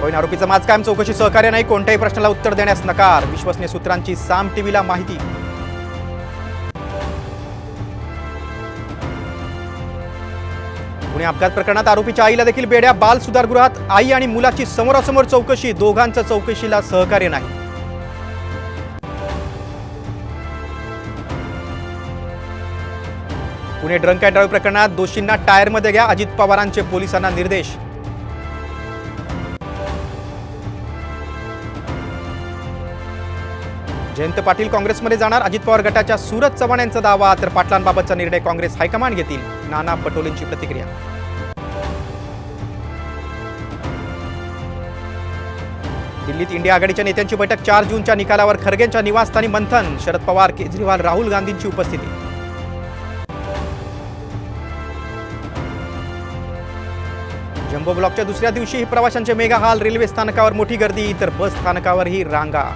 होईन आरोपीचं माज कायम चौकशी सहकार्य नाही, कोणत्याही प्रश्नाला उत्तर देण्यास नकार, विश्वसनीय सूत्रांची साम टीव्हीला माहिती. पुणे अपघात प्रकरणात आरोपीच्या आईला देखील बेड्या, बाल सुधारगृहात आई आणि मुलाची समोरासमोर चौकशी, दोघांचं चौकशीला सहकार्य नाही. पुणे ड्रंक अँड ड्राईव्ह प्रकरणात दोषींना टायरमध्ये घ्या, अजित पवारांचे पोलिसांना निर्देश. जयंत पाटील काँग्रेसमध्ये जाणार, अजित पवार गटाच्या सूरज चव्हाण यांचा दावा, तर पाटलांबाबतचा निर्णय काँग्रेस हायकमांड घेतील, नाना पटोलेंची प्रतिक्रिया. दिल्लीत इंडिया आघाडीच्या नेत्यांची बैठक, 4 जूनच्या निकालावर खरगेंच्या निवासस्थानी मंथन, शरद पवार, केजरीवाल, राहुल गांधींची उपस्थिती. जम्बो ब्लॉकच्या दुसऱ्या दिवशी प्रवाशांचे मेगा हाल, रेल्वे स्थानकावर मोठी गर्दी, तर बस स्थानकावरही रांगा.